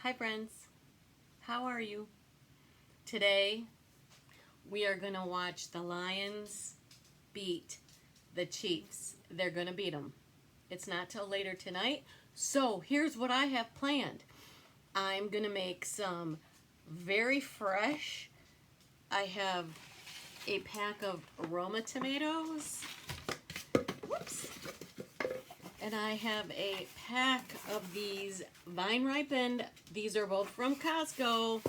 Hi friends, how are you? Today we are going to watch the Lions beat the Chiefs. They're going to beat them. It's not till later tonight. So here's what I have planned. I'm going to make some very fresh, I have a pack of aroma tomatoes. Whoops. And I have a pack of these vine ripened. These are both from Costco.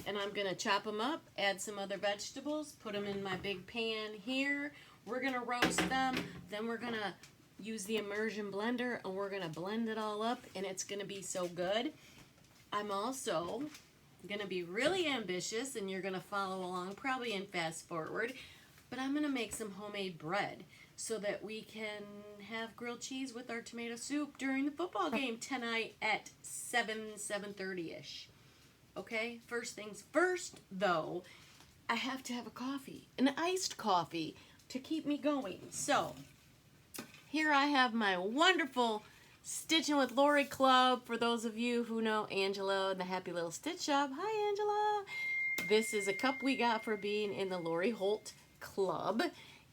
And I'm going to chop them up, add some other vegetables, put them in my big pan here. We're going to roast them. Then we're going to use the immersion blender and we're going to blend it all up and it's going to be so good. I'm also going to be really ambitious and you're going to follow along probably in fast forward. But I'm going to make some homemade bread so that we can have grilled cheese with our tomato soup during the football game tonight at 7:30ish. Okay, first things first, though, I have to have a coffee, an iced coffee, to keep me going. So, here I have my wonderful Stitching with Lori Club. For those of you who know Angela and the Happy Little Stitch Shop, hi Angela! This is a cup we got for being in the Lori Holt Club,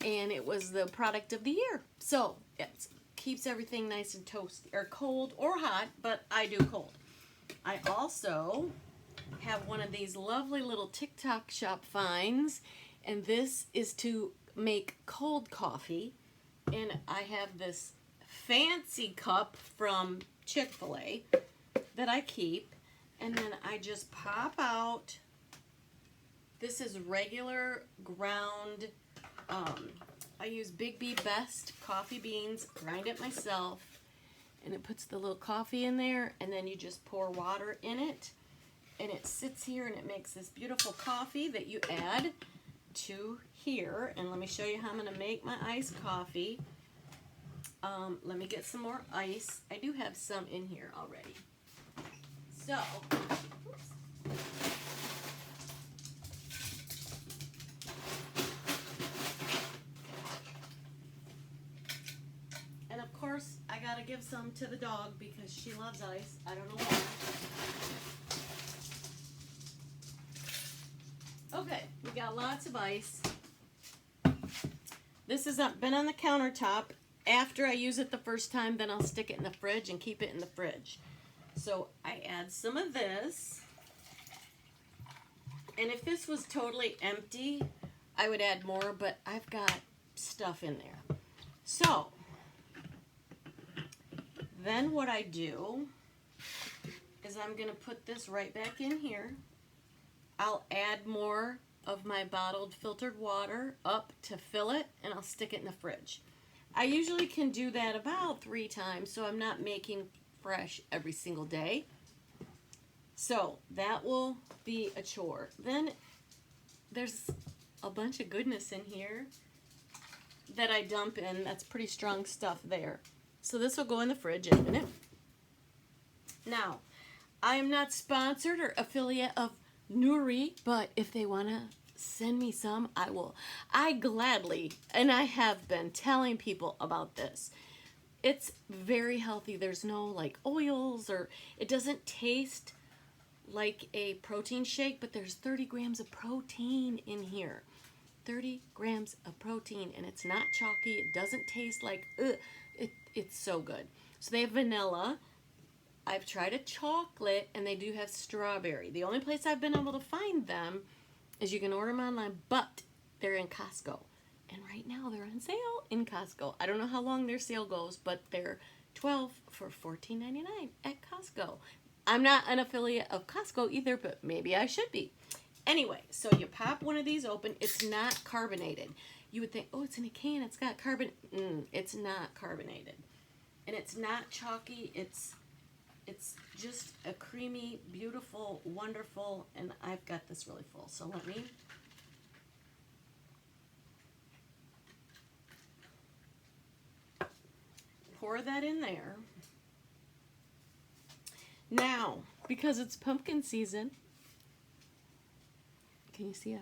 and it was the product of the year. So, it keeps everything nice and toasty, or cold or hot, but I do cold. I also have one of these lovely little TikTok shop finds, and this is to make cold coffee. And I have this fancy cup from Chick-fil-A that I keep, and then I just pop out. This is regular ground, I use Big B Best coffee beans, grind it myself, and it puts the little coffee in there, and then you just pour water in it. And it sits here and it makes this beautiful coffee that you add to here. And let me show you how I'm going to make my iced coffee. Let me get some more ice. I do have some in here already. So, oops. And of course, I got to give some to the dog because she loves ice. I don't know why. Okay, we got lots of ice. This has been on the countertop. After I use it the first time, then I'll stick it in the fridge and keep it in the fridge. So I add some of this. And if this was totally empty, I would add more, but I've got stuff in there. So, then what I do is I'm going to put this right back in here. I'll add more of my bottled filtered water up to fill it, and I'll stick it in the fridge. I usually can do that about 3 times, so I'm not making fresh every single day. So that will be a chore. Then there's a bunch of goodness in here that I dump in. That's pretty strong stuff there. So this will go in the fridge in a minute. Now, I am not sponsored or affiliate of Nuri, but if they want to send me some, I will. I gladly, and I have been telling people about this. It's very healthy. There's no like oils, or it doesn't taste like a protein shake, but there's 30 grams of protein in here. 30 grams of protein, and it's not chalky. It doesn't taste like, it's so good. So they have vanilla. I've tried a chocolate, and they do have strawberry. The only place I've been able to find them is you can order them online, but they're in Costco. And right now they're on sale in Costco. I don't know how long their sale goes, but they're 12 for $14.99 at Costco. I'm not an affiliate of Costco either, but maybe I should be. Anyway, so you pop one of these open. It's not carbonated. You would think, oh, it's in a can. It's got carbon. It's not carbonated. And it's not chalky. It's just a creamy, beautiful, wonderful, and I've got this really full. So let me pour that in there. Now, because it's pumpkin season, can you see it?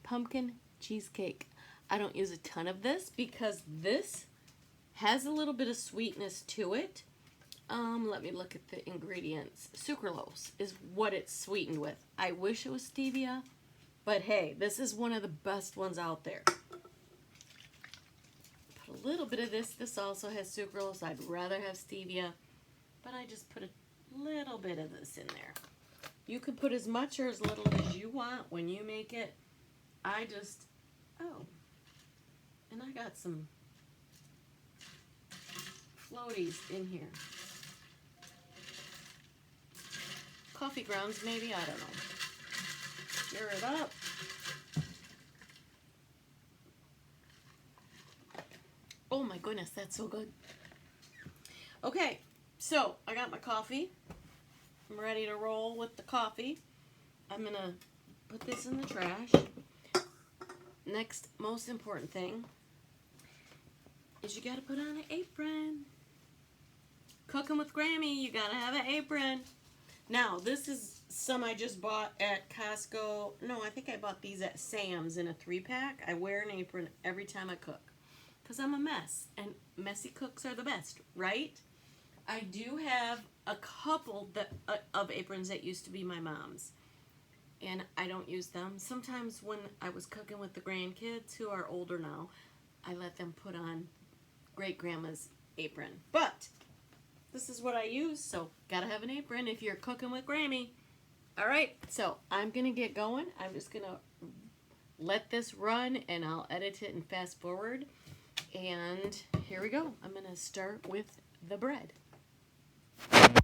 Pumpkin cheesecake. I don't use a ton of this because this has a little bit of sweetness to it. Let me look at the ingredients. Sucralose is what it's sweetened with. I wish it was stevia, but hey, this is one of the best ones out there. Put a little bit of this. This also has sucralose. I'd rather have stevia, but I just put a little bit of this in there. You can put as much or as little as you want when you make it. I just, and I got some floaties in here. Coffee grounds, maybe, I don't know. Stir it up. Oh my goodness, that's so good. Okay, so I got my coffee. I'm ready to roll with the coffee. I'm gonna put this in the trash. Next, most important thing is you gotta put on an apron. Cooking with Grammy, you gotta have an apron. Now, this is some I just bought at Costco. No, I think I bought these at Sam's in a 3-pack. I wear an apron every time I cook because I'm a mess, and messy cooks are the best, right? I do have a couple of aprons that used to be my mom's, and I don't use them. Sometimes when I was cooking with the grandkids, who are older now, I let them put on great-grandma's apron. But this is what I use, so gotta have an apron if you're cooking with Grammy. All right, so I'm gonna get going. I'm just gonna let this run, and I'll edit it and fast forward. And here we go. I'm gonna start with the bread.